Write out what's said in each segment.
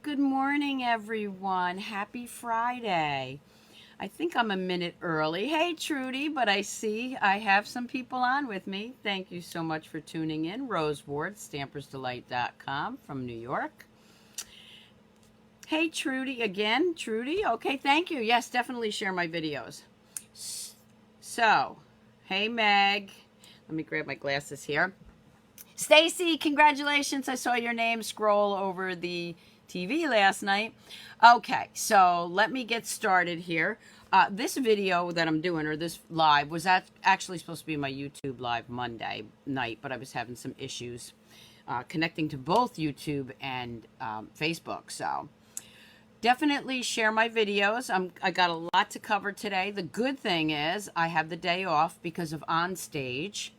good morning, everyone. Happy Friday. I think I'm a minute early. Hey, Trudy, but I see I have some people on with me. Thank you so much for tuning in. Rose Ward, Stampersdelight.com from New York. Hey, Trudy, again. Trudy, okay, thank you. Yes, definitely share my videos. So, hey, Meg. Let me grab my glasses here. Stacy, congratulations. I saw your name scroll over the TV last night. Okay, so let me get started here. This video that I'm doing, or this live, was actually supposed to be my YouTube live Monday night, but I was having some issues connecting to both YouTube and Facebook. So definitely share my videos. I got a lot to cover today. The good thing is I have the day off because of Onstage.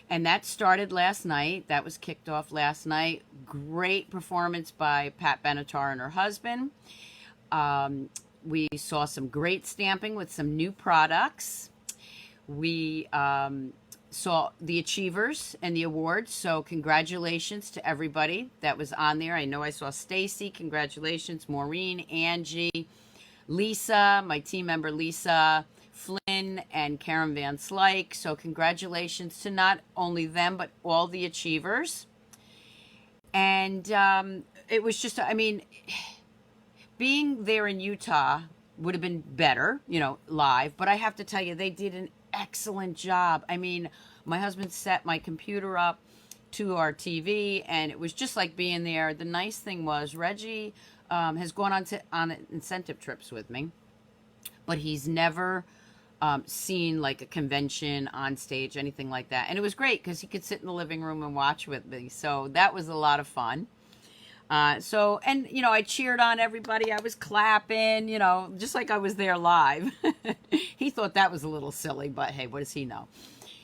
And that started last night. That was kicked off last night. Great performance by Pat Benatar and her husband. We saw some great stamping with some new products. We saw the achievers and the awards. So congratulations to everybody that was on there. I know I saw Stacy. Congratulations. Maureen, Angie, Lisa, my team member Lisa, Flynn, and Karen Van Slyke. So congratulations to not only them, but all the achievers. And it was just, I mean, being there in Utah would have been better, you know, live. But I have to tell you, they did an excellent job. I mean, my husband set my computer up to our TV, and it was just like being there. The nice thing was Reggie has gone on incentive trips with me, but he's never seen like a convention on stage, anything like that. And it was great because he could sit in the living room and watch with me. So that was a lot of fun. And, you know, I cheered on everybody. I was clapping, you know, just like I was there live. He thought that was a little silly, but hey, what does he know?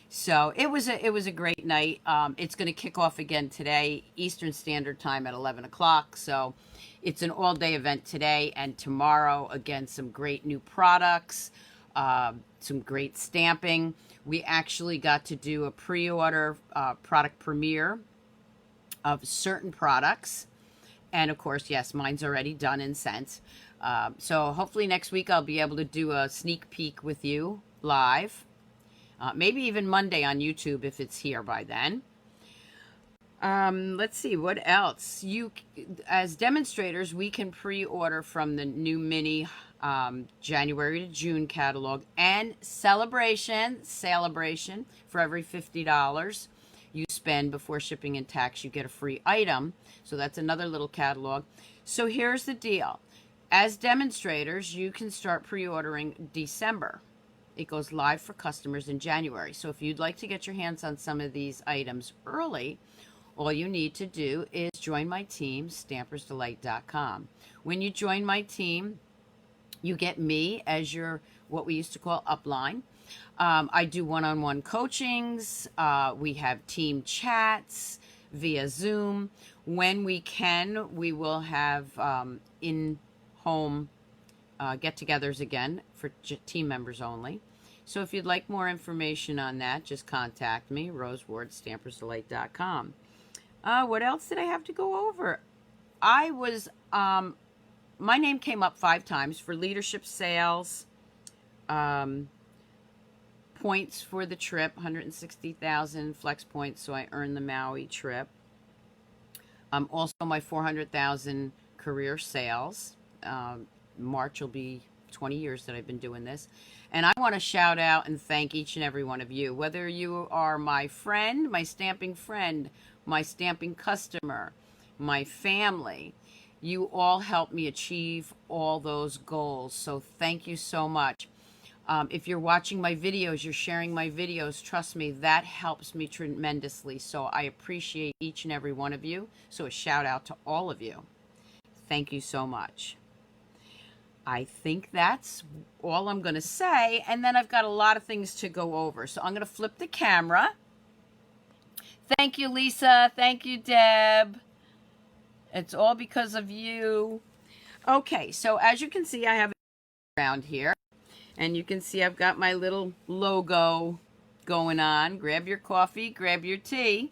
So it was a great night. It's going to kick off again today, Eastern Standard Time at 11 o'clock. So it's an all-day event today and tomorrow. Again, some great new products, some great stamping. We actually got to do a pre-order product premiere of certain products. And of course, yes, mine's already done and sent. So hopefully next week I'll be able to do a sneak peek with you live. Maybe even Monday on YouTube if it's here by then. Let's see, what else? As demonstrators, we can pre-order from the new mini January to June catalog and celebration for every $50 you spend before shipping and tax, you get a free item. So that's another little catalog. So here's the deal. As demonstrators, you can start pre-ordering December. It goes live for customers in January. So if you'd like to get your hands on some of these items early, all you need to do is join my team, Stampersdelight.com. When you join my team, you get me as your, what we used to call upline. I do one-on-one coachings. We have team chats via Zoom. When we can, we will have in-home get-togethers again for team members only. So if you'd like more information on that, just contact me, Rose Ward, Stampersdelight.com. What else did I have to go over? I was, my name came up 5 times for leadership sales, points for the trip, 160,000 flex points, so I earned the Maui trip. Also my 400,000 career sales. March will be 20 years that I've been doing this. And I want to shout out and thank each and every one of you, whether you are my friend, my stamping customer, my family. You all help me achieve all those goals. So thank you so much. If you're watching my videos, you're sharing my videos, trust me, that helps me tremendously. So I appreciate each and every one of you. So a shout out to all of you. Thank you so much. I think that's all I'm going to say. And then I've got a lot of things to go over. So I'm going to flip the camera. Thank you, Lisa. Thank you, Deb. It's all because of you. Okay, so as you can see, I have a around here. And you can see I've got my little logo going on. Grab your coffee, grab your tea.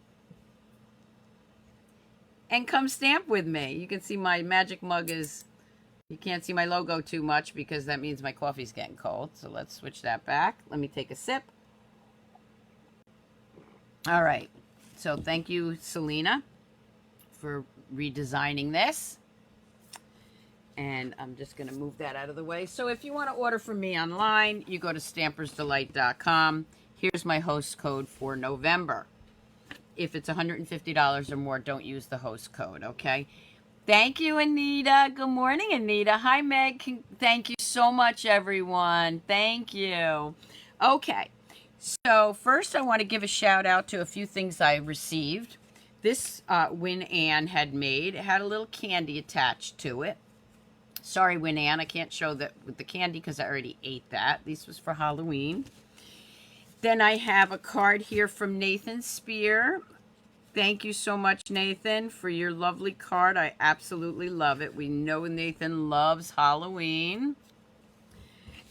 and come stamp with me. You can see my magic mug is, you can't see my logo too much because that means my coffee's getting cold. So let's switch that back. Let me take a sip. All right. So thank you, Selena, for redesigning this. And I'm just going to move that out of the way. So if you want to order from me online, you go to Stampersdelight.com. Here's my host code for November. If it's $150 or more, don't use the host code, okay? Thank you, Anita. Good morning, Anita. Hi, Meg. Thank you so much, everyone. Thank you. Okay, so first I want to give a shout out to a few things I received. This Win Ann had made. It had a little candy attached to it. Sorry, Win Ann, I can't show that with the candy because I already ate that. This was for Halloween. Then I have a card here from Nathan Spear. Thank you so much, Nathan, for your lovely card. I absolutely love it. We know Nathan loves Halloween.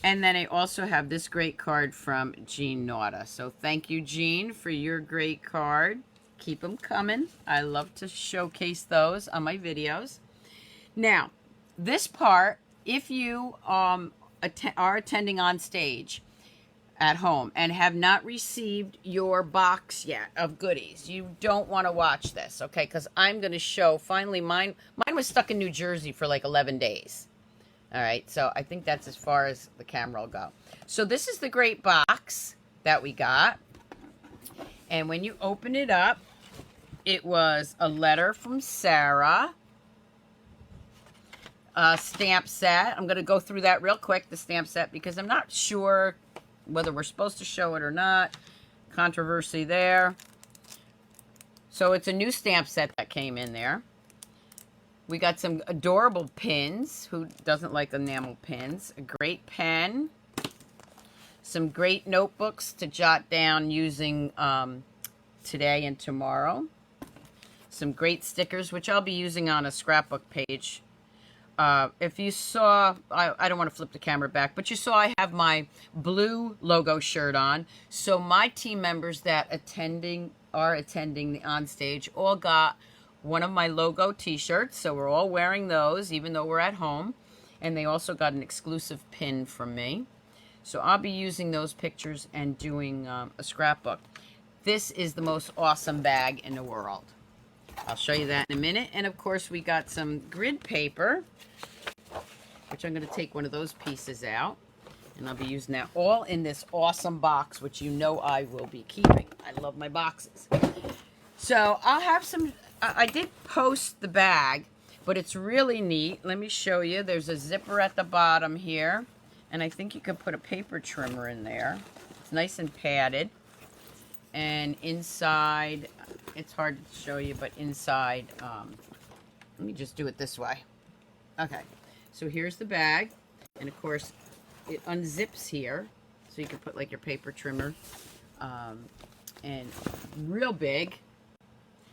And then I also have this great card from Jean Nauta. So thank you, Jean, for your great card. Keep them coming. I love to showcase those on my videos. Now, this part, if you are attending Onstage at home and have not received your box yet of goodies, you don't want to watch this, okay? Because I'm going to show, finally, mine was stuck in New Jersey for like 11 days. All right, so I think that's as far as the camera will go. So this is the great box that we got. And when you open it up, it was a letter from Sarah. Stamp set. I'm going to go through that real quick, the stamp set, because I'm not sure whether we're supposed to show it or not. Controversy there. So it's a new stamp set that came in there. We got some adorable pins. Who doesn't like enamel pins? A great pen. Some great notebooks to jot down using today and tomorrow. Some great stickers, which I'll be using on a scrapbook page. If you saw, I don't want to flip the camera back, but you saw I have my blue logo shirt on. So my team members that are attending the Onstage all got one of my logo t-shirts. So we're all wearing those, even though we're at home. And they also got an exclusive pin from me. So I'll be using those pictures and doing a scrapbook. This is the most awesome bag in the world. I'll show you that in a minute. And of course we got some grid paper, which I'm going to take one of those pieces out. And I'll be using that all in this awesome box, which you know I will be keeping. I love my boxes. So I'll have some, I did post the bag, but it's really neat. Let me show you. There's a zipper at the bottom here. And I think you can put a paper trimmer in there. It's nice and padded. And inside, it's hard to show you, but inside, let me just do it this way. Okay, so here's the bag. And of course, it unzips here. So you can put like your paper trimmer. And real big.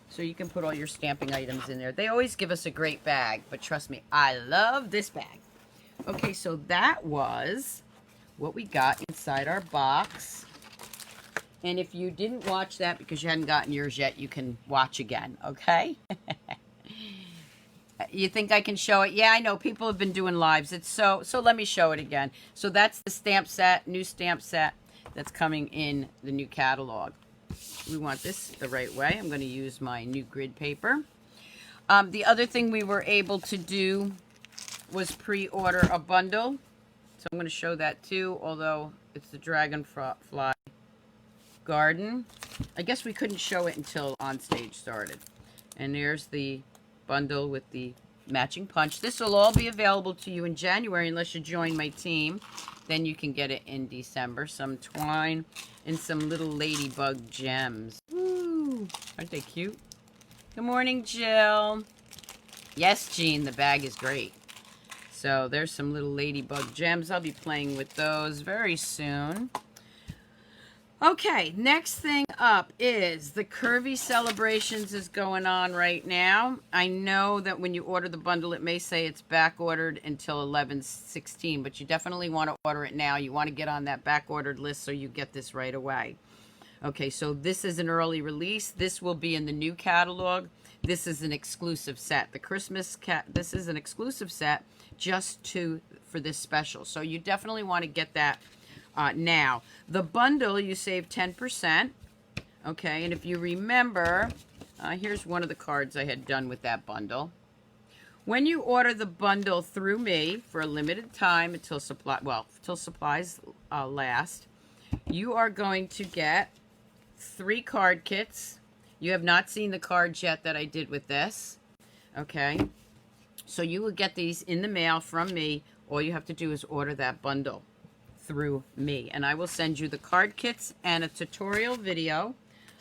So you can put all your stamping items in there. They always give us a great bag, but trust me, I love this bag. Okay, so that was what we got inside our box. And if you didn't watch that because you hadn't gotten yours yet, you can watch again, okay? You think I can show it? Yeah, I know. People have been doing lives. It's so let me show it again. So that's the stamp set, new stamp set that's coming in the new catalog. We want this the right way. I'm going to use my new grid paper. The other thing we were able to do was pre-order a bundle. So I'm going to show that too, although it's the Dragonfly Garden. I guess we couldn't show it until Onstage started. And there's the bundle with the matching punch. This will all be available to you in January unless you join my team. Then you can get it in December. Some twine and some little ladybug gems. Woo! Aren't they cute? Good morning, Jill. Yes, Jean, the bag is great. So there's some little ladybug gems. I'll be playing with those very soon. Okay, next thing up is the Curvy Celebrations is going on right now. I know that when you order the bundle, it may say it's back ordered until 11/16, but you definitely want to order it now. You want to get on that back ordered list so you get this right away. Okay, so this is an early release. This will be in the new catalog. this is an exclusive set. The Christmas cat, this is an exclusive set just for this special. So you definitely want to get that now. The bundle, you save 10%. Okay, and if you remember, here's one of the cards I had done with that bundle. When you order the bundle through me for a limited time until supplies last, you are going to get 3 card kits. You have not seen the cards yet that I did with this. Okay, so you will get these in the mail from me. All you have to do is order that bundle through me, and I will send you the card kits and a tutorial video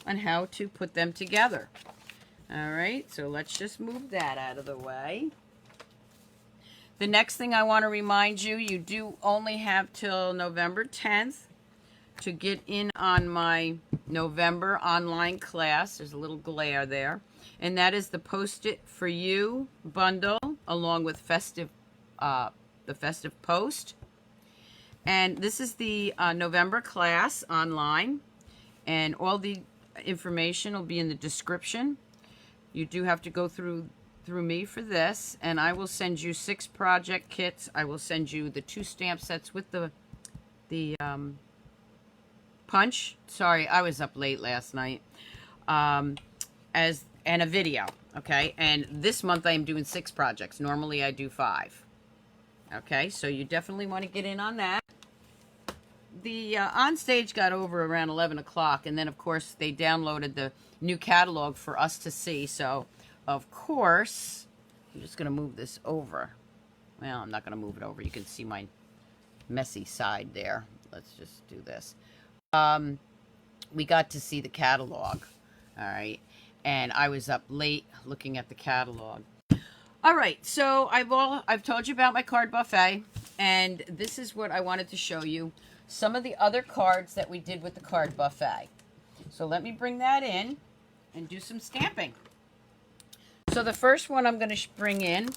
on how to put them together. All right, so let's just move that out of the way. The next thing I want to remind you, you do only have till November 10th to get in on my November online class. There's a little glare there. And that is the Post-it for You bundle, along with Festive, the Festive Post. And this is the November class online. And all the information will be in the description. You do have to go through me for this, and I will send you 6 project kits. I will send you the 2 stamp sets with the punch. Sorry, I was up late last night. And a video. Okay, and this month I am doing 6 projects. Normally I do 5. Okay, so you definitely want to get in on that. The Onstage got over around 11 o'clock, and then, of course, they downloaded the new catalog for us to see. So, of course, I'm just going to move this over. Well, I'm not going to move it over. You can see my messy side there. Let's just do this. We got to see the catalog, all right? And I was up late looking at the catalog. All right, so I've told you about my card buffet, and this is what I wanted to show you. Some of the other cards that we did with the card buffet. So let me bring that in and do some stamping. So the first one I'm going to bring in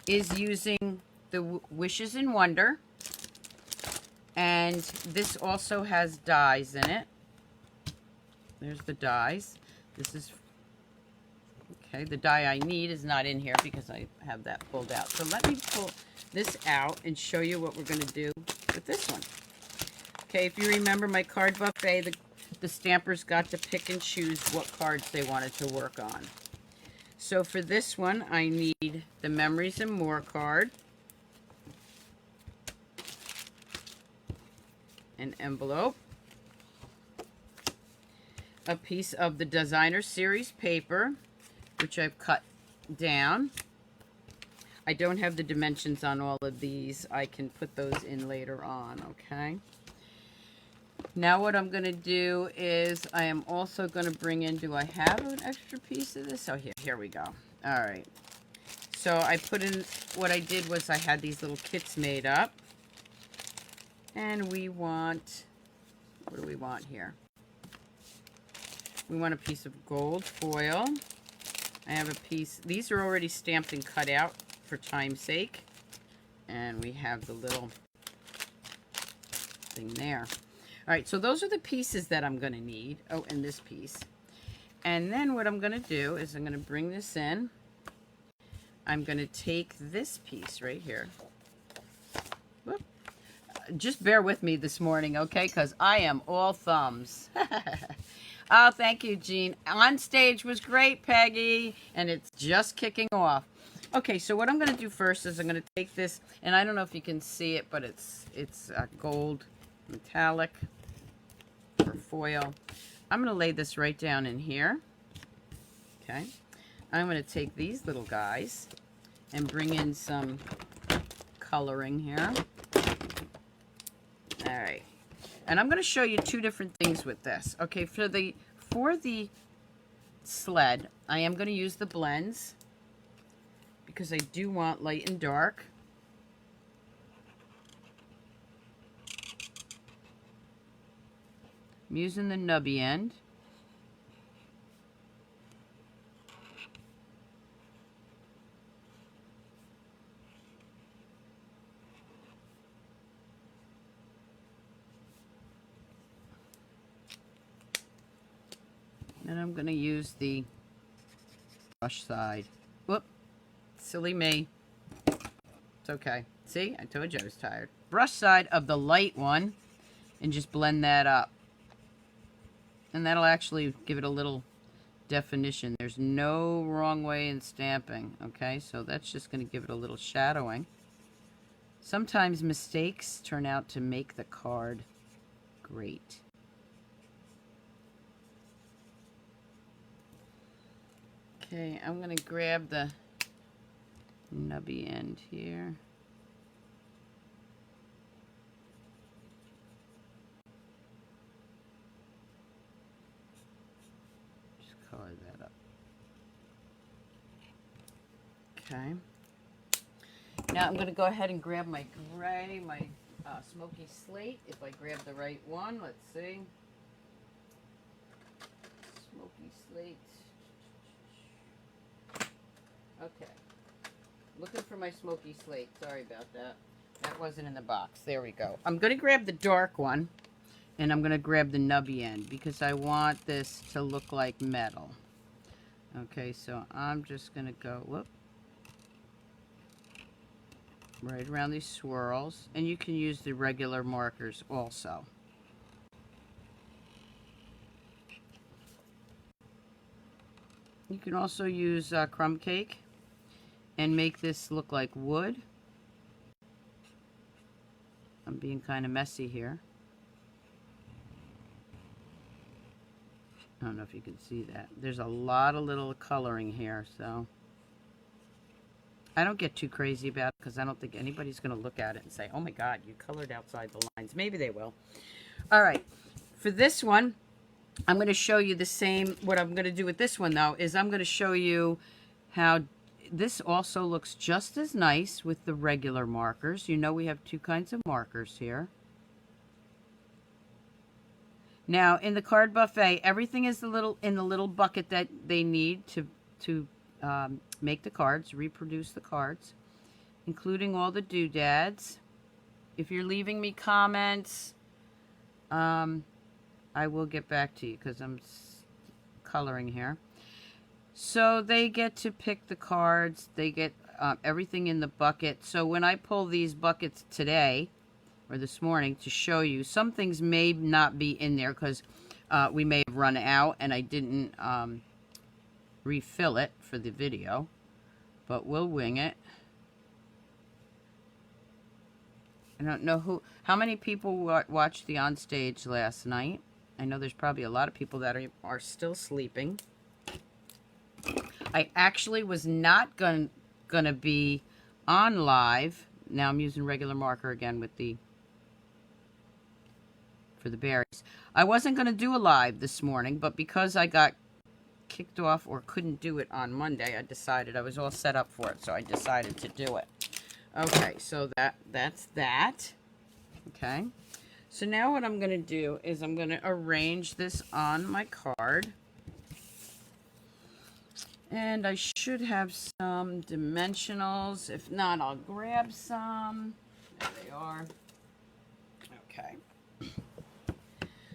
is using the Wishes in Wonder. And this also has dies in it. There's the dies. This is, okay, the die I need is not in here because I have that pulled out. So let me pull this out and show you what we're going to do with this one. Okay, if you remember my card buffet, the stampers got to pick and choose what cards they wanted to work on. So for this one, I need the Memories and More card, an envelope, a piece of the Designer Series paper, which I've cut down. I don't have the dimensions on all of these. I can put those in later on, okay? Now what I'm going to do is I am also going to bring in, do I have an extra piece of this? Oh, here we go. All right. So I put in, what I did was I had these little kits made up. And we want, what do we want here? We want a piece of gold foil. I have a piece, these are already stamped and cut out for time's sake. And we have the little thing there. All right, so those are the pieces that I'm going to need. Oh, and this piece. And then what I'm going to do is I'm going to bring this in. I'm going to take this piece right here. Whoop. Just bear with me this morning, okay? Because I am all thumbs. Oh, thank you, Jean. Onstage was great, Peggy. And it's just kicking off. Okay, so what I'm going to do first is I'm going to take this, and I don't know if you can see it, but it's gold metallic or foil. I'm going to lay this right down in here. Okay. I'm going to take these little guys and bring in some coloring here. All right. And I'm going to show you 2 different things with this. Okay, for the sled, I am going to use the blends because I do want light and dark. I'm using the nubby end. And I'm going to use the brush side. Whoop. Silly me. It's okay. See? I told you I was tired. Brush side of the light one. And just blend that up. And that'll actually give it a little definition. There's no wrong way in stamping. Okay? So that's just going to give it a little shadowing. Sometimes mistakes turn out to make the card great. Okay, I'm going to grab the nubby end here. Just color that up. Okay. Now I'm going to go ahead and grab my gray, my smoky slate. If I grab the right one, let's see. Smoky slate. Okay. Looking for my smoky slate. Sorry about that. That wasn't in the box. There we go. I'm going to grab the dark one, and I'm going to grab the nubby end because I want this to look like metal. Okay, so I'm just going to go, whoop. Right around these swirls, and you can use the regular markers also. You can also use crumb cake and make this look like wood. I'm being kind of messy here. I don't know if you can see that. There's a lot of little coloring here, so I don't get too crazy about it because I don't think anybody's going to look at it and say, oh my God, you colored outside the lines. Maybe they will. All right. For this one, I'm going to show you the same. What I'm going to do with this one, though, is I'm going to show you how this also looks just as nice with the regular markers. You know we have two kinds of markers here. Now, in the card buffet, everything is in the little bucket that they need to make the cards, reproduce the cards, including all the doodads. If you're leaving me comments, I will get back to you because I'm coloring here. So they get to pick the cards. They get everything in the bucket. So when I pull these buckets today or this morning to show you, some things may not be in there because we may have run out and I didn't refill it for the video, but we'll wing it. I don't know how many people watched the Onstage last night. I know there's probably a lot of people that are still sleeping. I actually was not gonna be on live. Now I'm using regular marker again for the berries. I wasn't gonna do a live this morning, but because I got kicked off or couldn't do it on Monday, I decided I was all set up for it, so I decided to do it. Okay, so that's that. Okay, so now what I'm going to do is I'm going to arrange this on my card, and I should have some dimensionals. If not, I'll grab some. There they are. Okay.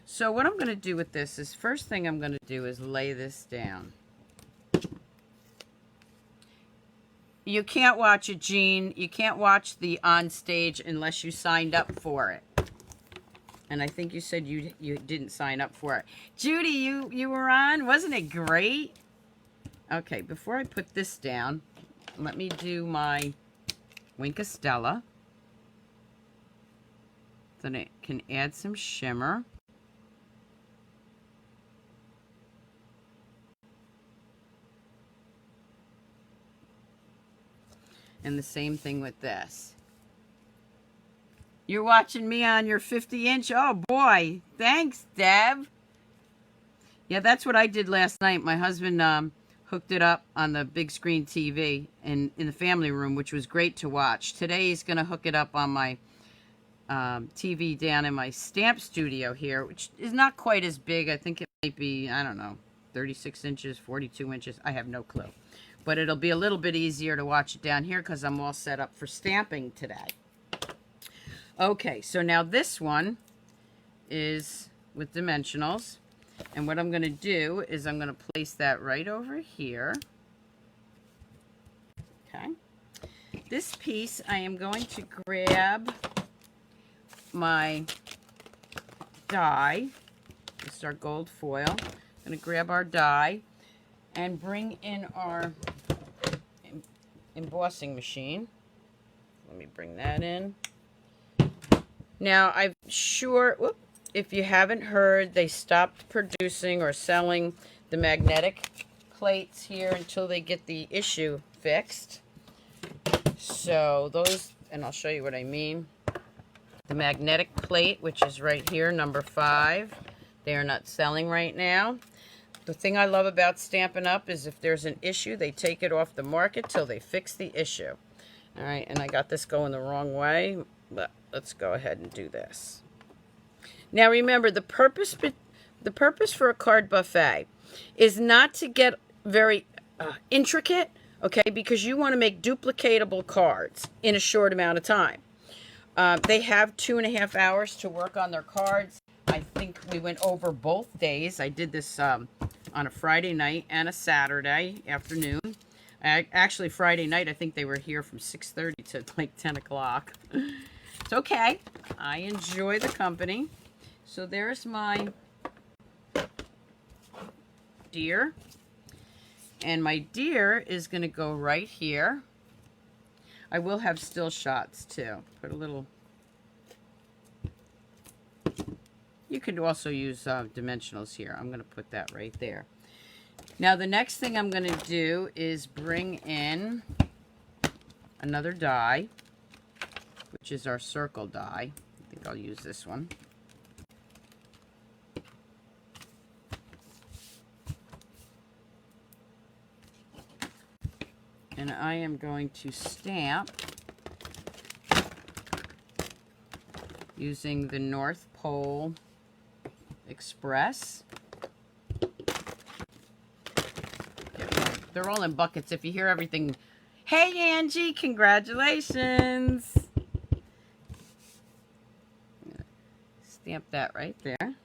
So what I'm going to do with this is, first thing I'm going to do is lay this down. You can't watch it, Jean. You can't watch the Onstage unless you signed up for it. And I think you said you didn't sign up for it. Judy, you were on? Wasn't it great? Okay, before I put this down, let me do my Winkastella. Then it can add some shimmer. And the same thing with this. You're watching me on your 50-inch? Oh, boy. Thanks, Deb. Yeah, that's what I did last night. My husband hooked it up on the big screen TV in the family room, which was great to watch. Today he's going to hook it up on my TV down in my stamp studio here, which is not quite as big. I think it might be, I don't know, 36 inches, 42 inches. I have no clue. But it'll be a little bit easier to watch it down here because I'm all set up for stamping today. Okay, so now this one is with dimensionals. And what I'm going to do is I'm going to place that right over here. Okay. This piece, I am going to grab my die. This is our gold foil. I'm going to grab our die and bring in our embossing machine. Let me bring that in. Now, I'm sure, if you haven't heard, they stopped producing or selling the magnetic plates here until they get the issue fixed. So those, and I'll show you what I mean. The magnetic plate, which is right here, number 5, they are not selling right now. The thing I love about Stampin' Up! Is if there's an issue, they take it off the market till they fix the issue. All right, and I got this going the wrong way, but let's go ahead and do this. Now remember, the purpose for a card buffet is not to get very intricate, okay, because you want to make duplicatable cards in a short amount of time. They have 2.5 hours to work on their cards. I think we went over both days. I did this on a Friday night and a Saturday afternoon. Actually, Friday night, I think they were here from 6:30 to like 10 o'clock. It's okay. I enjoy the company. So there's my deer. And my deer is going to go right here. I will have still shots too. Put a little... You could also use dimensionals here. I'm going to put that right there. Now the next thing I'm going to do is bring in another die, which is our circle die. I think I'll use this one. And I am going to stamp using the North Pole Express. They're all in buckets. If you hear everything, hey Angie, congratulations. Stamp that right there.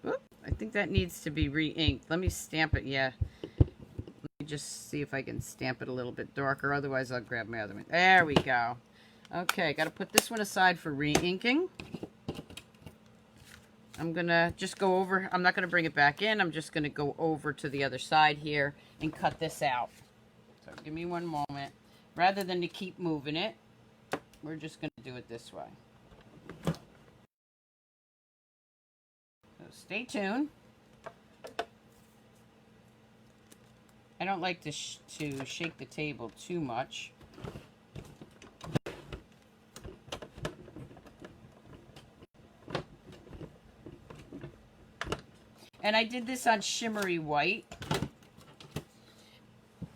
Oop, I think that needs to be re-inked. Let me stamp it, yeah. Let me just see if I can stamp it a little bit darker. Otherwise, I'll grab my other one. There we go. Okay, got to put this one aside for re-inking. I'm going to just go over. I'm not going to bring it back in. I'm just going to go over to the other side here and cut this out. So give me one moment. Rather than to keep moving it, we're just going to do it this way. So stay tuned. I don't like to shake the table too much. And I did this on shimmery white.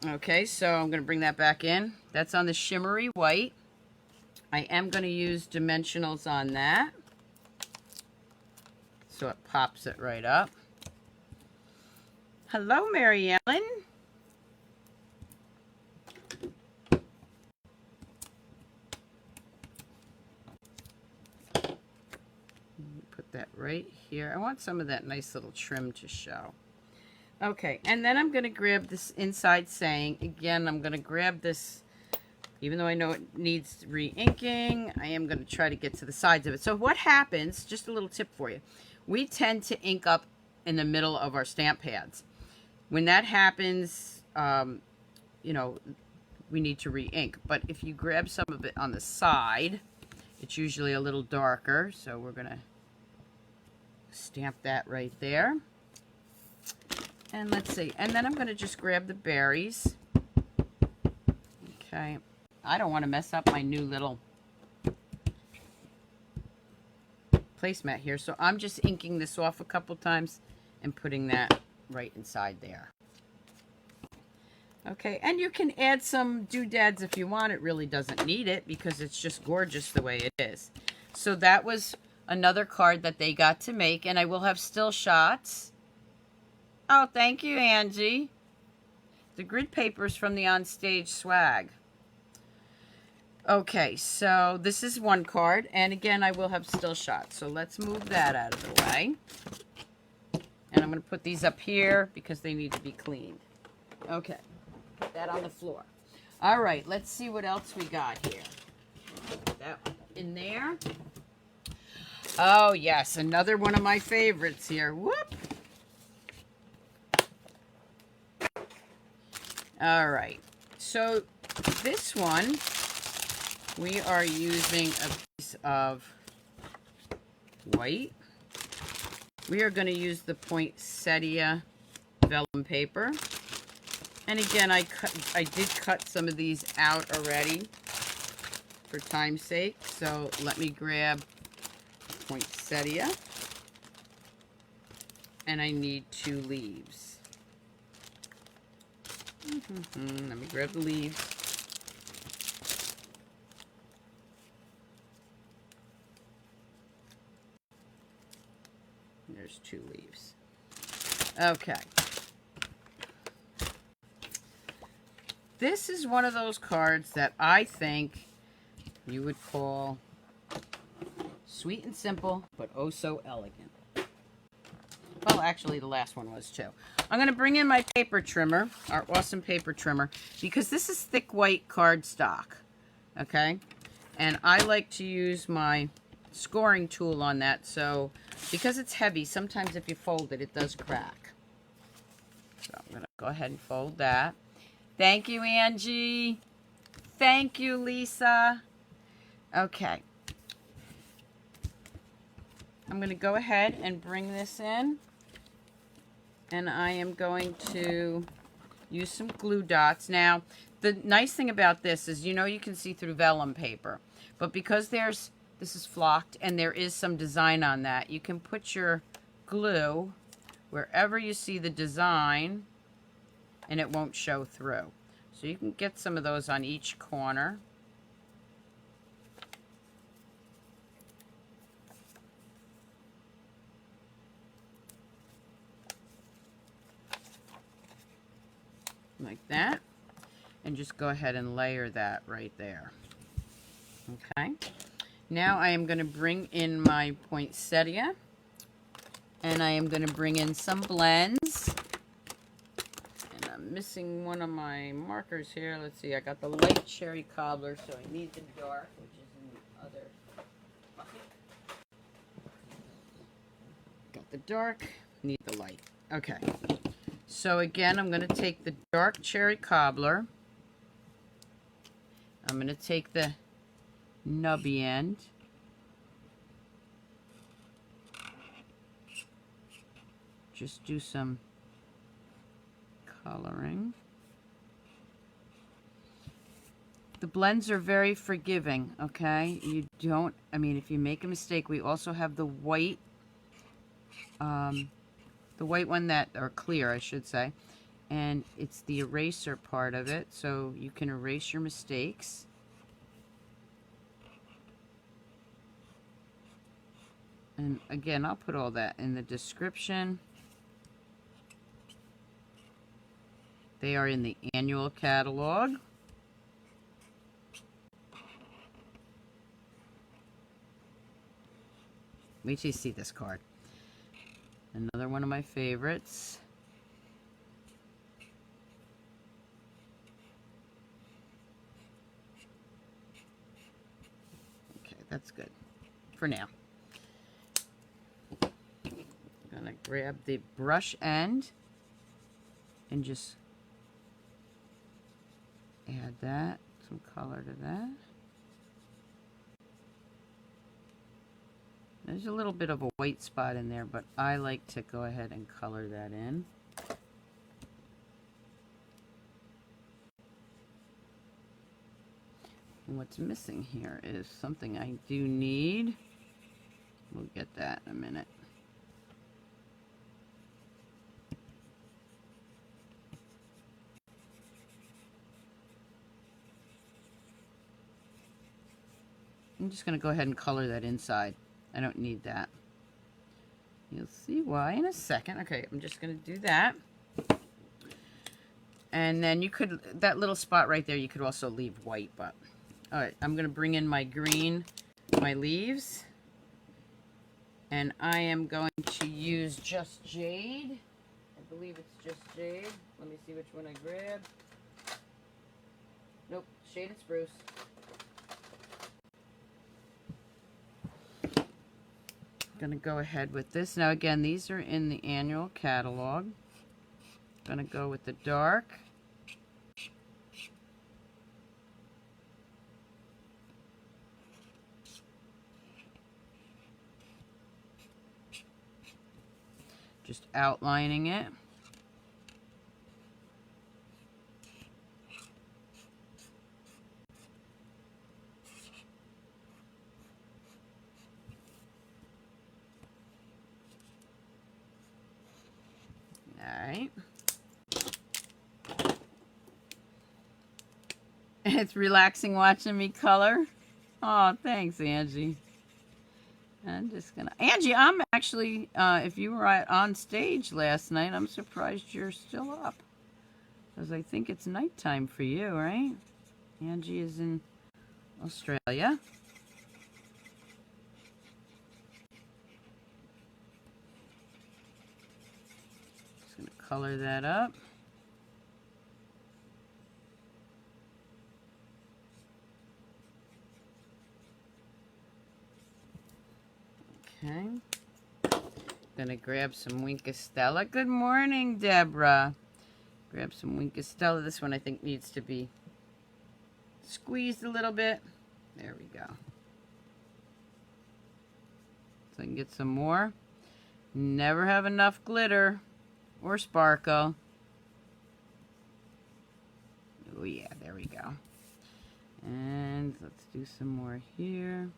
Okay, so I'm going to bring that back in. That's on the shimmery white. I am going to use dimensionals on that. So it pops it right up. Hello, Mary Ellen. Put that right here. I want some of that nice little trim to show. Okay, and then I'm going to grab this inside saying, again, I'm going to grab this, even though I know it needs re-inking, I am going to try to get to the sides of it. So what happens, just a little tip for you, we tend to ink up in the middle of our stamp pads. When that happens, you know, we need to re-ink. But if you grab some of it on the side, it's usually a little darker, so we're going to stamp that right there. And let's see. And then I'm going to just grab the berries. Okay. I don't want to mess up my new little placemat here. So I'm just inking this off a couple times and putting that right inside there. Okay. And you can add some doodads if you want. It really doesn't need it because it's just gorgeous the way it is. So that was another card that they got to make. And I will have still shots. Oh, thank you, Angie. The grid papers from the Onstage swag. Okay, so this is one card. And again, I will have still shots. So let's move that out of the way. And I'm going to put these up here because they need to be cleaned. Okay, put that on the floor. All right, let's see what else we got here. Put that one in there. Oh, yes, another one of my favorites here. Whoop. All right, so this one, we are using a piece of white. We are going to use the Poinsettia vellum paper. And again, I did cut some of these out already for time's sake. So let me grab Poinsettia. And I need 2 leaves. Let me grab the leaves. There's 2 leaves. Okay. This is one of those cards that I think you would call sweet and simple, but oh so elegant. Well, actually, the last one was too. I'm going to bring in my paper trimmer, our awesome paper trimmer, because this is thick white cardstock, okay? And I like to use my scoring tool on that, so because it's heavy, sometimes if you fold it, it does crack. So I'm going to go ahead and fold that. Thank you, Angie. Thank you, Lisa. Okay. I'm going to go ahead and bring this in. And I am going to use some glue dots. Now, the nice thing about this is, you know, you can see through vellum paper. But because this is flocked and there is some design on that, you can put your glue wherever you see the design and it won't show through. So you can get some of those on each corner. Like that. And just go ahead and layer that right there. Okay. Now I am going to bring in my poinsettia. And I am going to bring in some blends. And I'm missing one of my markers here. Let's see. I got the light cherry cobbler, so I need the dark, which is in the other bucket. Got the dark, need the light. Okay. So again, I'm going to take the dark cherry cobbler. I'm going to take the nubby end. Just do some coloring. The blends are very forgiving, okay? You don't, I mean, if you make a mistake, we also have the white one that, or clear, I should say, and it's the eraser part of it, so you can erase your mistakes. And again, I'll put all that in the description. They are in the annual catalog. Wait till you see this card. Another one of my favorites. Okay, that's good for now. I'm gonna grab the brush end and just add that, some color to that. There's a little bit of a white spot in there, but I like to go ahead and color that in. And what's missing here is something I do need. We'll get that in a minute. I'm just going to go ahead and color that inside. I don't need that. You'll see why in a second. Okay, I'm just going to do that. And then you could, that little spot right there, you could also leave white, but all right, I'm going to bring in my green, my leaves. And I am going to use just jade. I believe it's just jade. Let me see which one I grabbed. Nope, shaded spruce. Gonna go ahead with this. Now again, these are in the annual catalog. Gonna go with the dark. Just outlining it. Alright. It's relaxing watching me color. Oh, thanks, Angie. I'm just gonna... Angie, I'm actually, if you were on stage last night, I'm surprised you're still up. Because I think it's nighttime for you, right? Angie is in Australia. Just gonna color that up. Okay. Gonna grab some Winkestella. Good morning, Deborah. Grab some Winkestella. This one I think needs to be squeezed a little bit. There we go. So I can get some more. Never have enough glitter or sparkle. Oh yeah, there we go. And let's do some more here.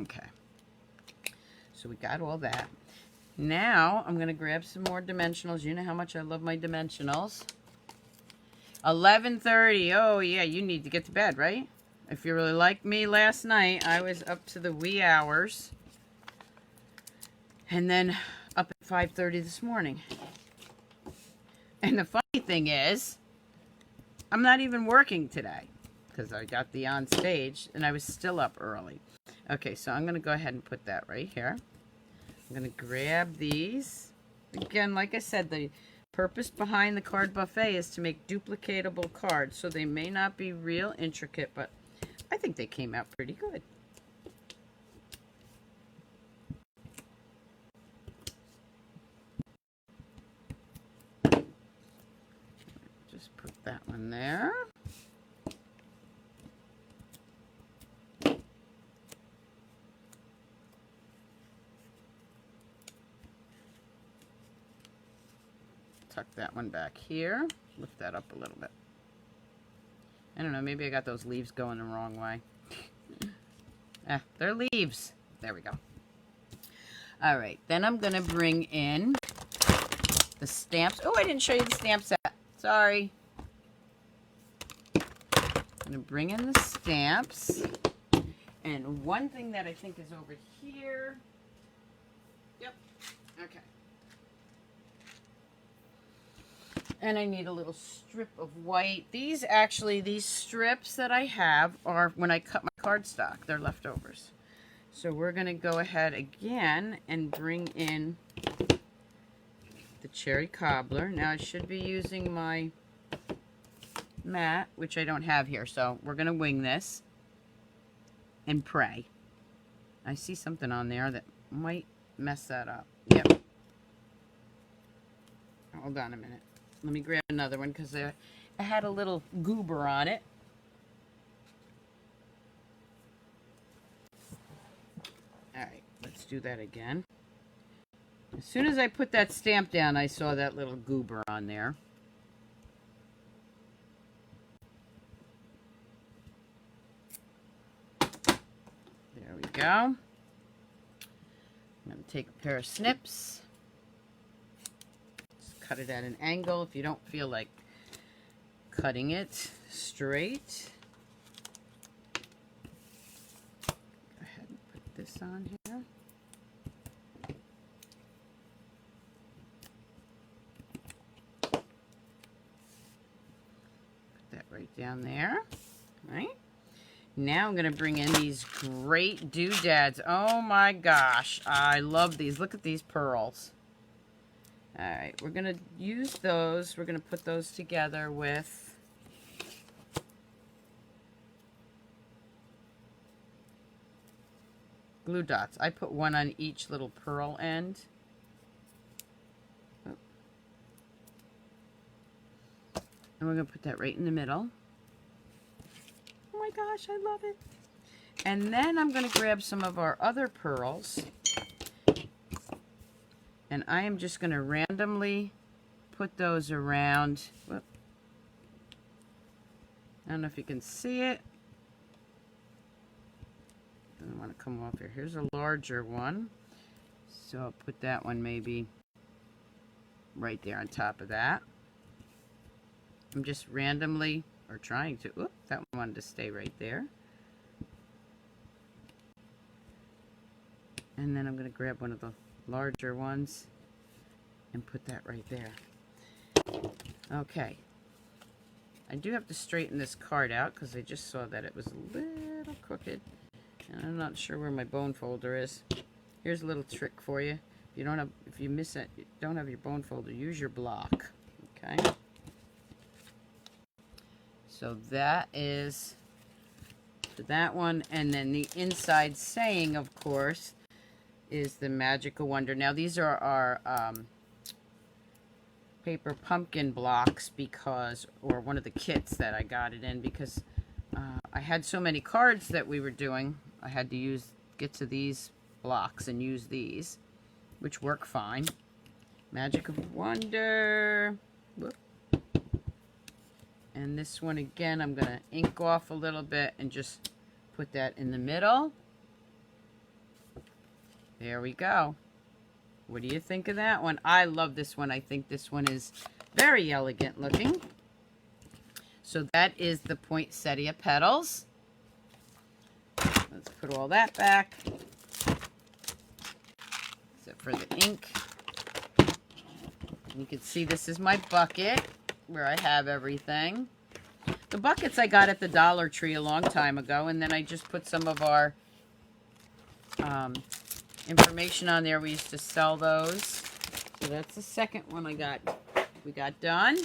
Okay, so we got all that. Now I'm gonna grab some more dimensionals. You know how much I love my dimensionals. 11:30. Oh yeah, you need to get to bed, right? If you really like me last night, I was up to the wee hours. And then up at 5:30 this morning. And the funny thing is, I'm not even working today because I got the on stage and I was still up early. Okay, so I'm going to go ahead and put that right here. I'm going to grab these. Again, like I said, the purpose behind the card buffet is to make duplicatable cards. So they may not be real intricate, but I think they came out pretty good. Just put that one there. Tuck that one back here. Lift that up a little bit. I don't know, maybe I got those leaves going the wrong way. They're leaves. There we go. All right, then I'm going to bring in the stamps. Oh, I didn't show you the stamp set. Sorry. I'm going to bring in the stamps. And one thing that I think is over here. Yep. Okay. And I need a little strip of white. These strips that I have are when I cut my cardstock. They're leftovers. So we're going to go ahead again and bring in the cherry cobbler. Now I should be using my mat, which I don't have here. So we're going to wing this and pray. I see something on there that might mess that up. Yep. Hold on a minute. Let me grab another one because I had a little goober on it. Alright, let's do that again. As soon as I put that stamp down, I saw that little goober on there. There we go. I'm going to take a pair of snips. Cut it at an angle if you don't feel like cutting it straight. Go ahead and put this on here. Put that right down there. Right? Now I'm going to bring in these great doodads. Oh my gosh, I love these. Look at these pearls. All right, we're going to use those. We're going to put those together with glue dots. I put one on each little pearl end. Oh. And we're going to put that right in the middle. Oh my gosh, I love it. And then I'm going to grab some of our other pearls. And I am just going to randomly put those around. Whoop. I don't know if you can see it. I want to come off here. Here's a larger one. So I'll put that one maybe right there on top of that. I'm just randomly, or trying to, oop, that one wanted to stay right there. And then I'm going to grab one of the larger ones and put that right there. Okay. I do have to straighten this card out because I just saw that it was a little crooked. And I'm not sure where my bone folder is. Here's a little trick for you. If you miss it, you don't have your bone folder, use your block. Okay. So that is for that one. And then the inside saying, of course, is the Magical Wonder. Now these are our paper pumpkin blocks or one of the kits that I got it in because I had so many cards that we were doing. I had to get to these blocks and use these, which work fine. Magical Wonder. Whoop. And this one again, I'm gonna ink off a little bit and just put that in the middle. There we go. What do you think of that one? I love this one. I think this one is very elegant looking. So that is the Poinsettia Petals. Let's put all that back. Except for the ink. You can see this is my bucket where I have everything. The buckets I got at the Dollar Tree a long time ago, and then I just put some of our information on there. We used to sell those. So that's the second one we got done.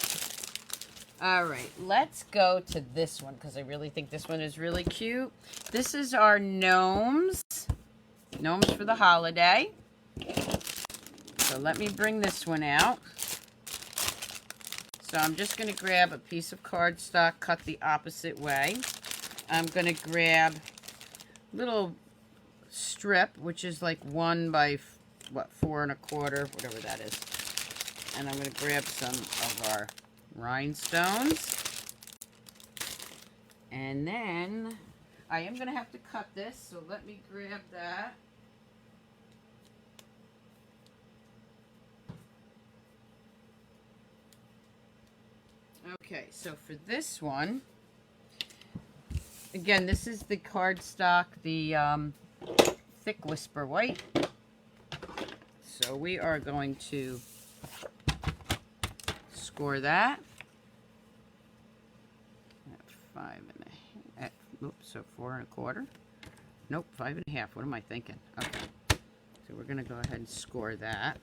All right, let's go to this one because I really think this one is really cute. This is our gnomes for the holiday. So let me bring this one out. So I'm just going to grab a piece of cardstock cut the opposite way. I'm going to grab a little strip, which is like 1 by 4 1/4, whatever that is. And I'm going to grab some of our rhinestones. And then I am going to have to cut this, so let me grab that. Okay, so for this one, again, this is the cardstock, the Thick Whisper White. So we are going to score that at 5 1/2. Oops, so 4 1/4. Nope, 5 1/2. What am I thinking? Okay, so we're going to go ahead and score that.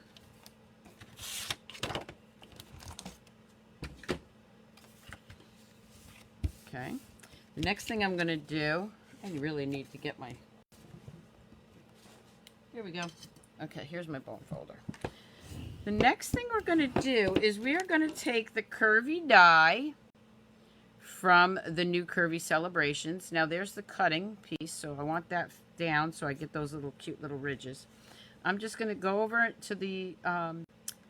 Okay, the next thing I'm going to do, I really need to get my, here we go. Okay, here's my bone folder. The next thing we're going to do is we are going to take the curvy die from the new Curvy Celebrations. Now there's the cutting piece, so I want that down so I get those little cute little ridges. I'm just going to go over to the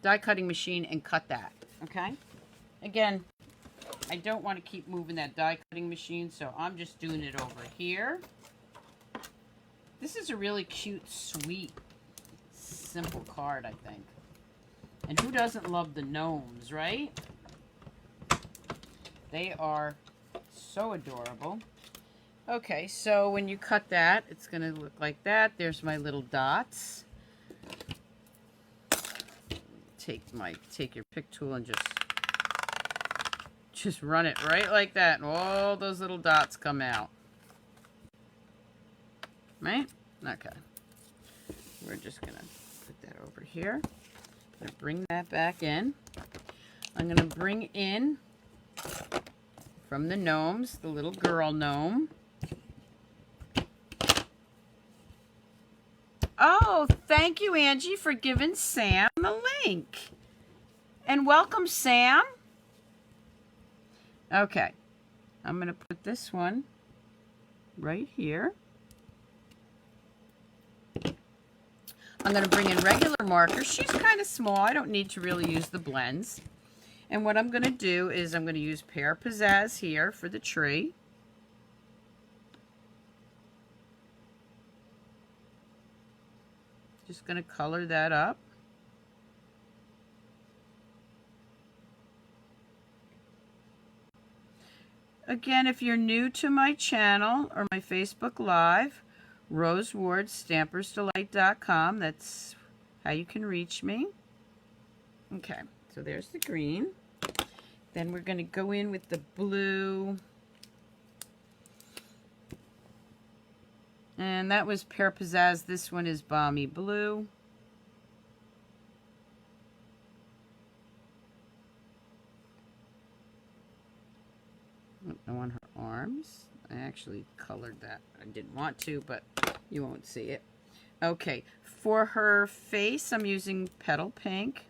die cutting machine and cut that, okay? Again, I don't want to keep moving that die cutting machine, so I'm just doing it over here. This is a really cute, sweet, simple card, I think. And who doesn't love the gnomes, right? They are so adorable. Okay, so when you cut that, it's going to look like that. There's my little dots. Take your pick tool and just run it right like that, and all those little dots come out. right? Okay. We're just going to put that over here. I'm going to bring that back in. I'm going to bring in from the gnomes, the little girl gnome. Oh, thank you, Angie, for giving Sam the link. And welcome, Sam. Okay. I'm going to put this one right here. I'm going to bring in regular markers. She's kind of small. I don't need to really use the blends. And what I'm going to do is I'm going to use Pear Pizzazz here for the tree. Just going to color that up. Again, if you're new to my channel or my Facebook Live, Rose Ward, Stampersdelight.com. That's how you can reach me. Okay, so there's the green. Then we're going to go in with the blue. And that was Pear Pizzazz. This one is Balmy Blue. I want her arms. I actually colored that. I didn't want to, but you won't see it. Okay, for her face, I'm using Petal Pink.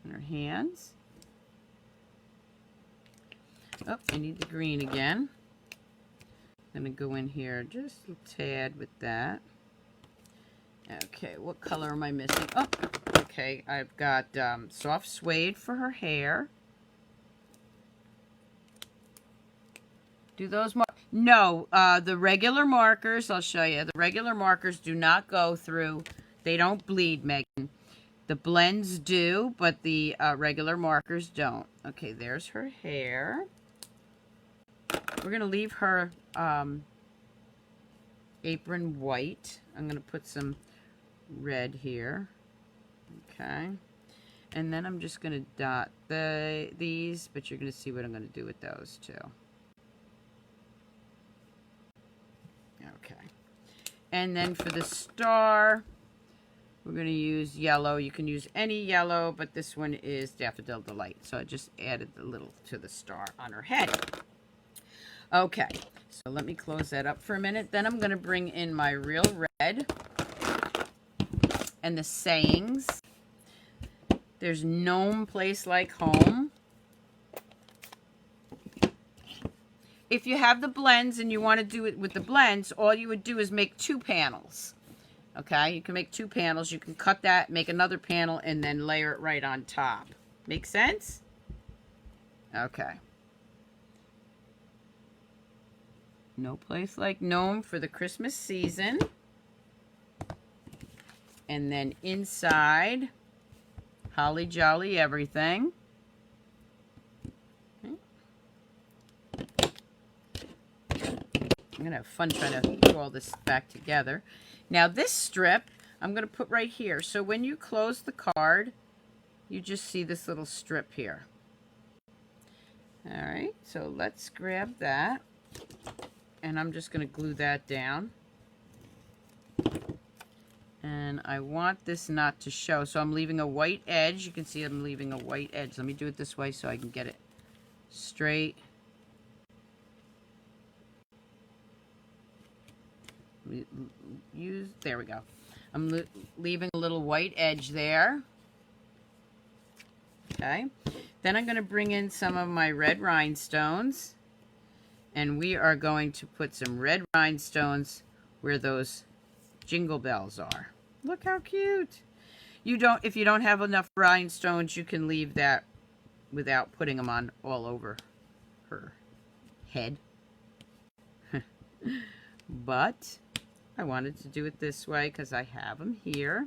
And her hands. Oh, I need the green again. I'm going to go in here just a tad with that. Okay, what color am I missing? Oh, okay, I've got soft suede for her hair. Do those no, the regular markers, I'll show you. The regular markers do not go through. They don't bleed, Megan. The blends do, but the regular markers don't. Okay, there's her hair. We're going to leave her apron white. I'm going to put some red here. Okay. And then I'm just going to dot these, but you're going to see what I'm going to do with those too. Okay. And then for the star, we're going to use yellow. You can use any yellow, but this one is Daffodil Delight. So I just added a little to the star on her head. Okay, so let me close that up for a minute. Then I'm going to bring in my real red and the sayings. There's Gnome Place Like Home. If you have the blends and you want to do it with the blends, all you would do is make 2 panels. Okay, you can make 2 panels. You can cut that, make another panel, and then layer it right on top. Make sense? Okay. No Place Like Gnome for the Christmas season. And then inside, Holly Jolly Everything. Okay. I'm going to have fun trying to put all this back together. Now this strip, I'm going to put right here. So when you close the card, you just see this little strip here. All right, so let's grab that. And I'm just going to glue that down. And I want this not to show, so I'm leaving a white edge. You can see I'm leaving a white edge. Let me do it this way so I can get it straight. There we go. I'm leaving a little white edge there. Okay. Then I'm going to bring in some of my red rhinestones. And we are going to put some red rhinestones where those jingle bells are. Look how cute. If you don't have enough rhinestones, you can leave that without putting them on all over her head. But I wanted to do it this way because I have them here.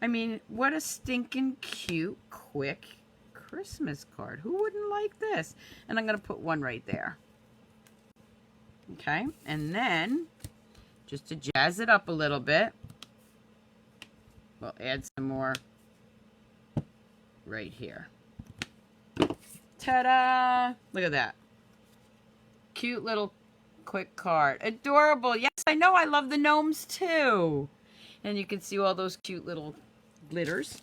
I mean, what a stinking cute, quick Christmas card. Who wouldn't like this? And I'm going to put one right there. Okay, and then just to jazz it up a little bit, we'll add some more right here. Ta-da! Look at that. Cute little quick card. Adorable. Yes, I know. I love the gnomes too. And you can see all those cute little glitters.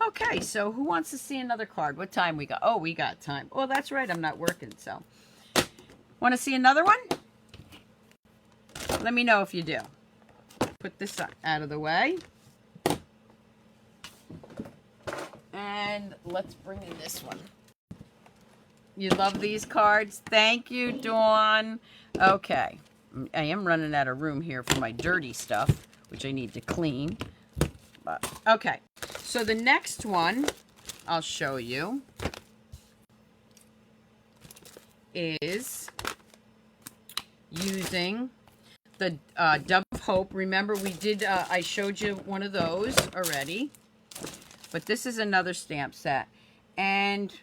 Okay, so who wants to see another card? What time we got? Oh, we got time. Oh, that's right. I'm not working, so. Want to see another one? Let me know if you do. Put this out of the way. And let's bring in this one. You love these cards? Thank you, Dawn. Okay. I am running out of room here for my dirty stuff, which I need to clean. But, okay. So the next one I'll show you is using the Dove of Hope. Remember, we did, I showed you one of those already. But this is another stamp set. And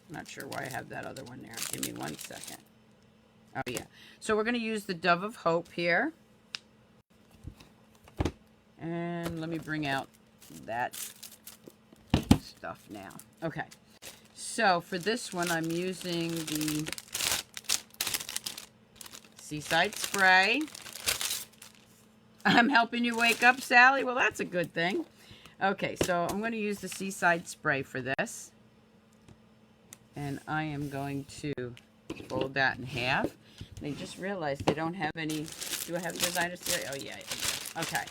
I'm not sure why I have that other one there. Give me 1 second. Oh, yeah. So we're going to use the Dove of Hope here. And let me bring out that stuff now. Okay. So for this one, I'm using the Seaside Spray. I'm helping you wake up, Sally. Well, that's a good thing. Okay, so I'm going to use the Seaside Spray for this. And I am going to fold that in half. And I just realized they don't have any. Do I have designer series? Oh, yeah. Okay.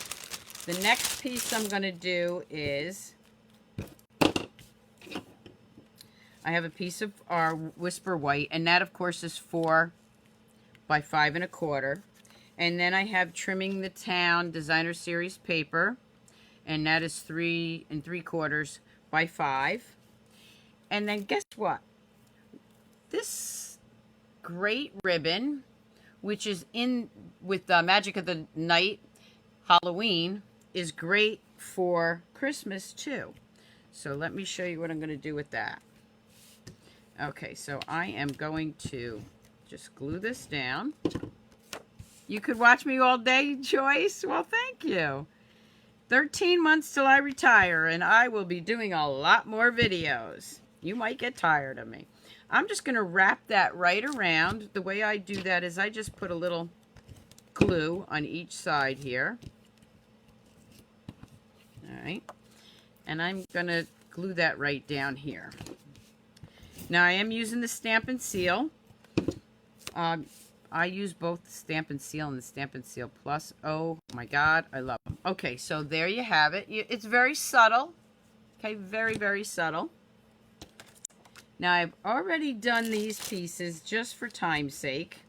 The next piece I'm going to do is I have a piece of our Whisper White. And that, of course, is 4 by 5 1/4. And then I have Trimming the Town Designer Series paper. And that is 3 3/4 by 5. And then guess what? This great ribbon, which is in with the Magic of the Night Halloween, is great for Christmas too. So let me show you what I'm going to do with that. Okay, so I am going to just glue this down. You could watch me all day, Joyce. Well, thank you. 13 months till I retire, and I will be doing a lot more videos. You might get tired of me. I'm just going to wrap that right around. The way I do that is I just put a little glue on each side here. All right. And I'm going to glue that right down here. Now, I am using the Stamp and Seal. I use both the Stamp and Seal and the Stamp and Seal Plus. Oh my God, I love them. Okay, so there you have it. It's very subtle. Okay, very, very subtle. Now, I've already done these pieces just for time's sake.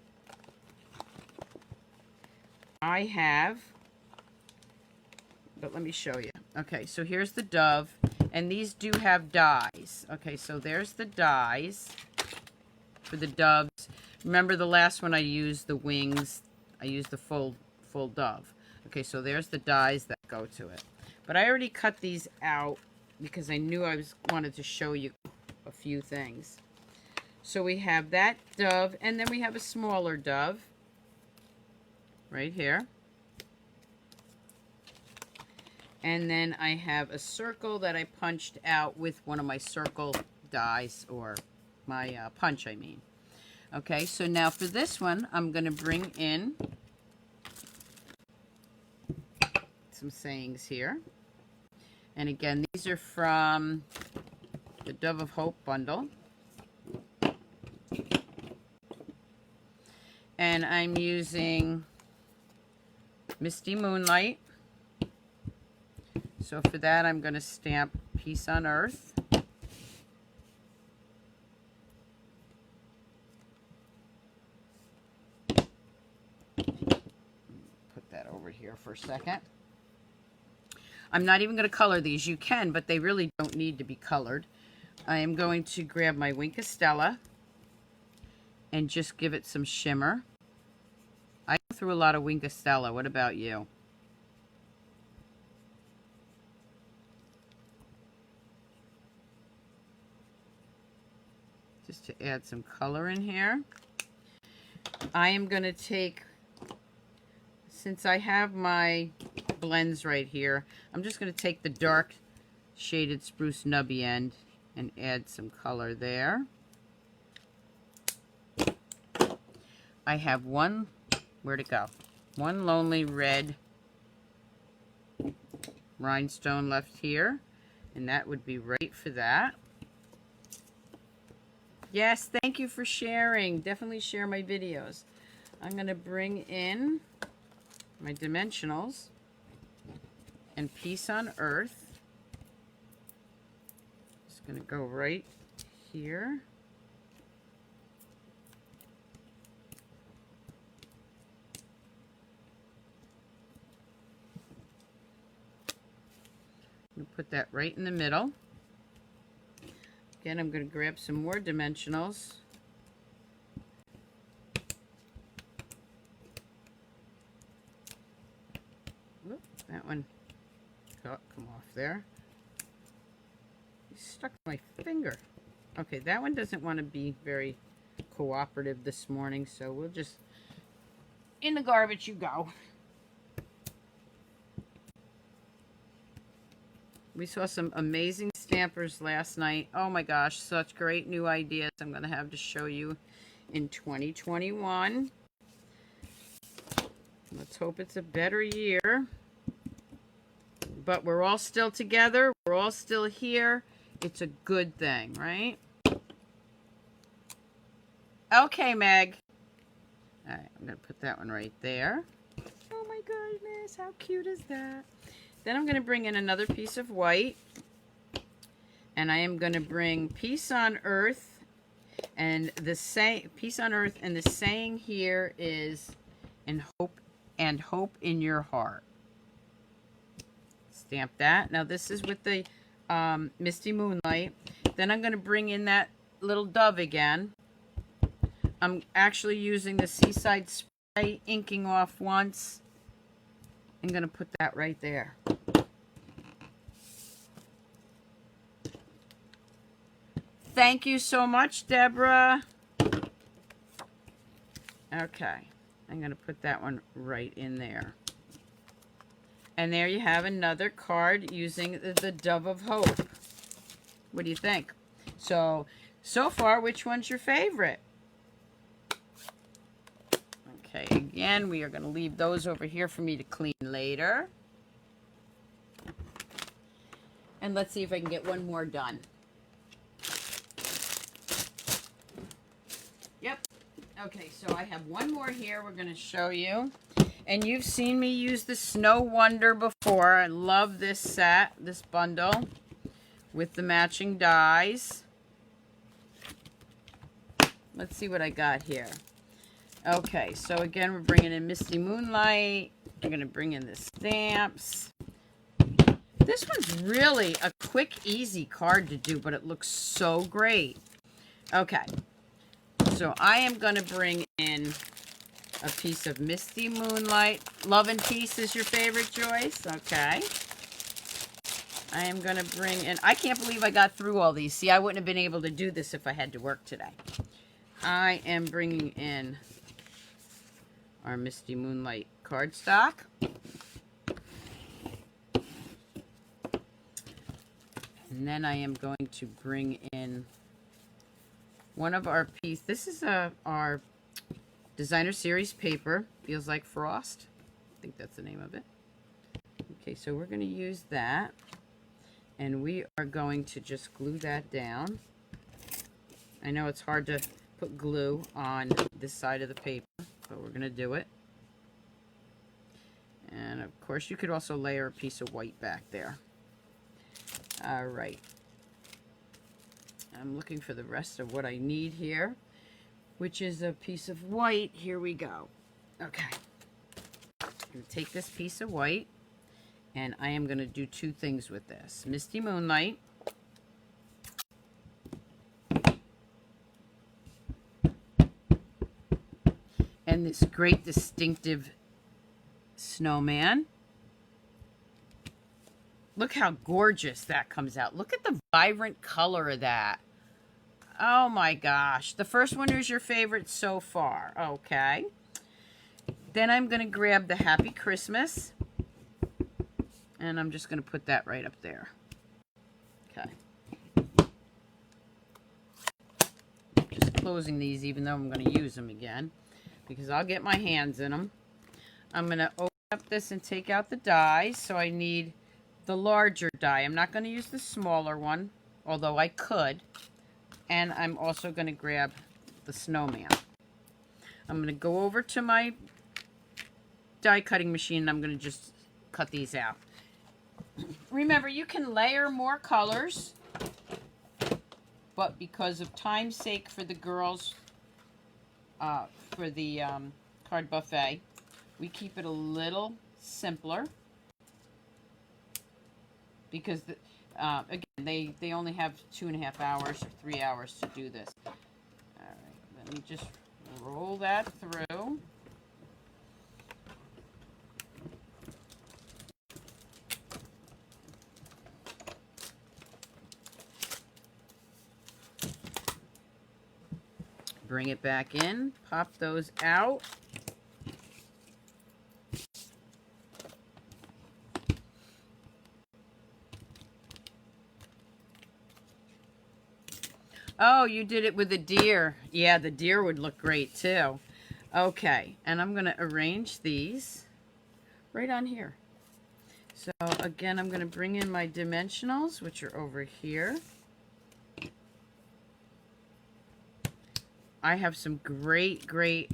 I have, but let me show you. Okay, so here's the dove, and these do have dies. Okay, so there's the dies for the doves. Remember the last one I used the wings. I used the full dove. Okay, so there's the dies that go to it. But I already cut these out because I knew I wanted to show you a few things. So we have that dove, and then we have a smaller dove right here. And then I have a circle that I punched out with one of my circle dies, or my punch, I mean. Okay, so now for this one, I'm going to bring in some sayings here. And again, these are from the Dove of Hope bundle. And I'm using Misty Moonlight. So for that, I'm going to stamp Peace on Earth. Put that over here for a second. I'm not even going to color these. You can, but they really don't need to be colored. I am going to grab my Wink of Stella and just give it some shimmer. I go through a lot of Wink of Stella. What about you? Just to add some color in here. I am going to take, since I have my blends right here, I'm just going to take the dark shaded Spruce Nubby end and add some color there. I have one, where'd it go? One lonely red rhinestone left here, and that would be right for that. Yes, thank you for sharing. Definitely share my videos. I'm going to bring in my dimensionals and Peace on Earth. Just going to go right here. Put that right in the middle. Again, I'm going to grab some more dimensionals. Whoop, that one come off there. It's stuck to my finger. Okay, that one doesn't want to be very cooperative this morning, so we'll just, in the garbage you go. We saw some amazing stampers last night. Oh my gosh, such great new ideas I'm going to have to show you in 2021. Let's hope it's a better year. But we're all still together. We're all still here. It's a good thing, right? Okay, Meg. All right, I'm going to put that one right there. Oh my goodness, how cute is that? Then I'm going to bring in another piece of white, and I am going to bring Peace on Earth, and the Peace on Earth, and the saying here is, and hope in your heart. Stamp that. Now this is with the Misty Moonlight. Then I'm going to bring in that little dove again. I'm actually using the Seaside Spray, inking off once. I'm going to put that right there. Thank you so much, Deborah. Okay. I'm going to put that one right in there. And there you have another card using the Dove of Hope. What do you think? So far, which one's your favorite? Okay, again, we are going to leave those over here for me to clean later. And let's see if I can get one more done. Yep. Okay, so I have one more here we're going to show you. And you've seen me use the Snow Wonder before. I love this set, this bundle, with the matching dies. Let's see what I got here. Okay, so again, we're bringing in Misty Moonlight. We're going to bring in the stamps. This one's really a quick, easy card to do, but it looks so great. Okay, so I am going to bring in a piece of Misty Moonlight. Love and Peace is your favorite, Joyce? Okay. I am going to bring in... I can't believe I got through all these. See, I wouldn't have been able to do this if I had to work today. I am bringing in our Misty Moonlight cardstock. And then I am going to bring in one of our pieces. This is our Designer Series paper. Feels like Frost. I think that's the name of it. Okay, so we're going to use that. And we are going to just glue that down. I know it's hard to put glue on this side of the paper, but we're going to do it. And of course, you could also layer a piece of white back there. All right. I'm looking for the rest of what I need here, which is a piece of white. Here we go. Okay. I'm going to take this piece of white, and I am going to do two things with this. Misty Moonlight. And this great distinctive snowman. Look how gorgeous that comes out. Look at the vibrant color of that. Oh my gosh. The first one is your favorite so far. Okay. Then I'm going to grab the Happy Christmas. And I'm just going to put that right up there. Okay. closing these even though I'm going to use them again, because I'll get my hands in them. I'm going to open up this and take out the dies. So I need the larger die. I'm not going to use the smaller one, although I could. And I'm also going to grab the snowman. I'm going to go over to my die cutting machine and I'm going to just cut these out. Remember, you can layer more colors, but because of time's sake for the girls, for the card buffet, we keep it a little simpler because again, they only have 2.5 hours or 3 hours to do this. All right, let me just roll that through. Bring it back in, pop those out. Oh, you did it with the deer. Yeah, the deer would look great too. Okay, and I'm going to arrange these right on here. So again, I'm going to bring in my dimensionals, which are over here. I have some great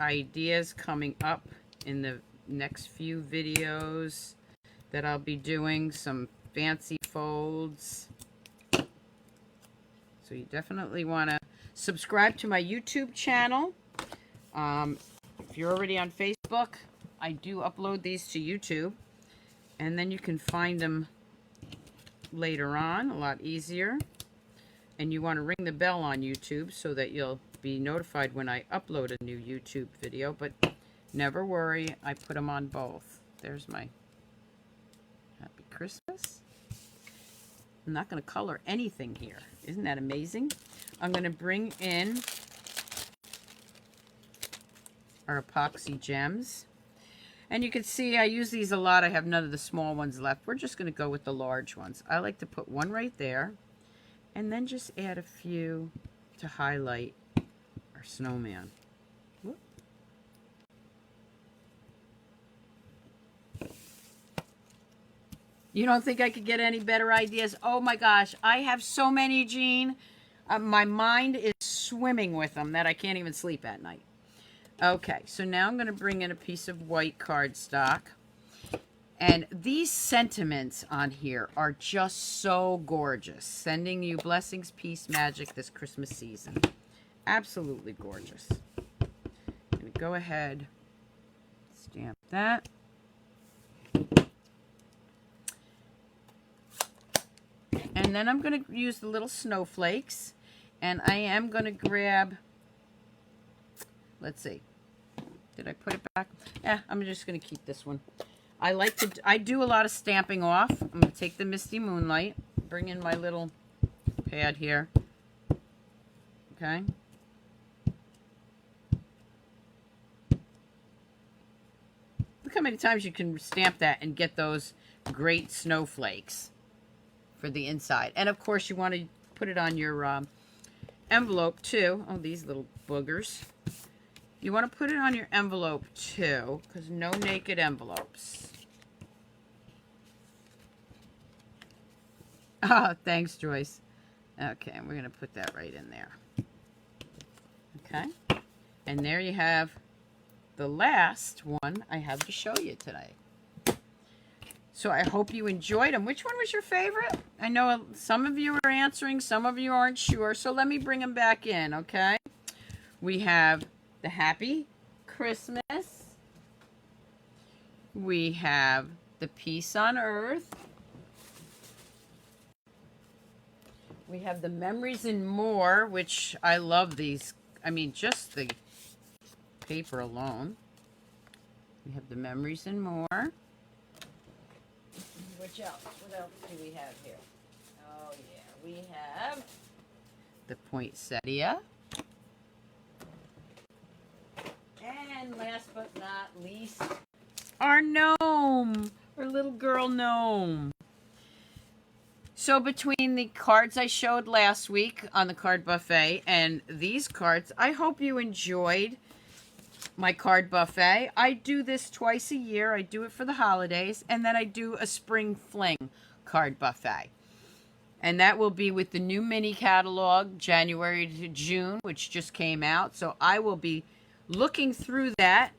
ideas coming up in the next few videos that I'll be doing, some fancy folds. So you definitely want to subscribe to my YouTube channel. If you're already on Facebook, I do upload these to YouTube. And then you can find them later on, a lot easier. And you want to ring the bell on YouTube so that you'll be notified when I upload a new YouTube video. But never worry, I put them on both. There's my Happy Christmas. I'm not going to color anything here. Isn't that amazing? I'm going to bring in our epoxy gems. And you can see I use these a lot. I have none of the small ones left. We're just going to go with the large ones. I like to put one right there and then just add a few to highlight our snowman. Whoop. You don't think I could get any better ideas? Oh my gosh, I have so many, Jean. My mind is swimming with them that I can't even sleep at night. Okay, so now I'm going to bring in a piece of white cardstock. And these sentiments on here are just so gorgeous. Sending you blessings, peace, magic this Christmas season. Absolutely gorgeous. I'm going to go ahead, stamp that. And then I'm going to use the little snowflakes. And I am going to grab, let's see, did I put it back? Yeah, I'm just going to keep this one. I do a lot of stamping off. I'm going to take the Misty Moonlight, bring in my little pad here. Okay. Look how many times you can stamp that and get those great snowflakes for the inside. And of course you want to put it on your envelope too. Oh, these little boogers. You want to put it on your envelope too, because no naked envelopes. Ah, thanks, Joyce. Okay, and we're going to put that right in there. Okay. And there you have the last one I have to show you today. So I hope you enjoyed them. Which one was your favorite? I know some of you are answering, some of you aren't sure. So let me bring them back in, okay? We have the Happy Christmas. We have the Peace on Earth. We have the Memories and More, which I love these. I mean, just the paper alone. We have the Memories and More. What else do we have here? Oh, yeah. We have the Poinsettia. And last but not least, our gnome. Our little girl gnome. So between the cards I showed last week on the card buffet and these cards, I hope you enjoyed my card buffet. I do this twice a year. I do it for the holidays, and then I do a spring fling card buffet. And that will be with the new mini catalog, January to June, which just came out. So I will be looking through that.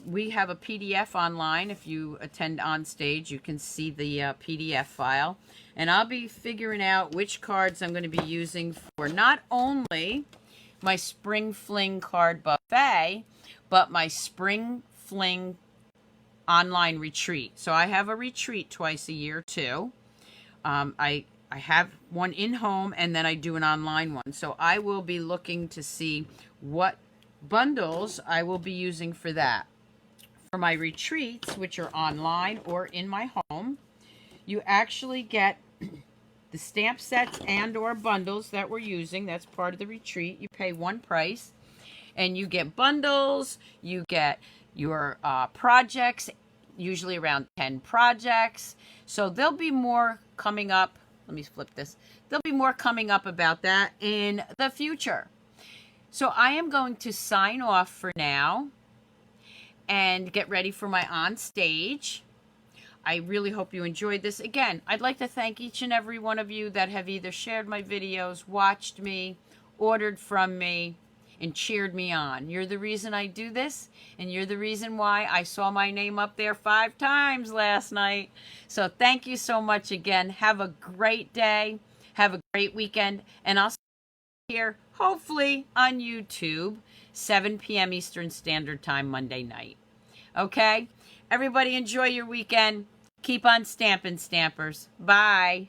We have a PDF online. If you attend Onstage, you can see the PDF file. And I'll be figuring out which cards I'm going to be using for not only my Spring Fling card buffet, but my Spring Fling online retreat. So I have a retreat twice a year too. I have one in home and then I do an online one. So I will be looking to see what bundles I will be using for that. For my retreats, which are online or in my home, you actually get the stamp sets and or bundles that we're using. That's part of the retreat. You pay one price and you get bundles. You get your projects, usually around 10 projects. So there'll be more coming up. Let me flip this. There'll be more coming up about that in the future. So I am going to sign off for now and get ready for my Onstage. I really hope you enjoyed this. Again, I'd like to thank each and every one of you that have either shared my videos, watched me, ordered from me, and cheered me on. You're the reason I do this, and you're the reason why I saw my name up there 5 times last night. So thank you so much again. Have a great day. Have a great weekend, and I'll see you here, hopefully, on YouTube, 7 p.m. Eastern Standard Time, Monday night. Okay? Everybody enjoy your weekend. Keep on stamping, Stampers. Bye.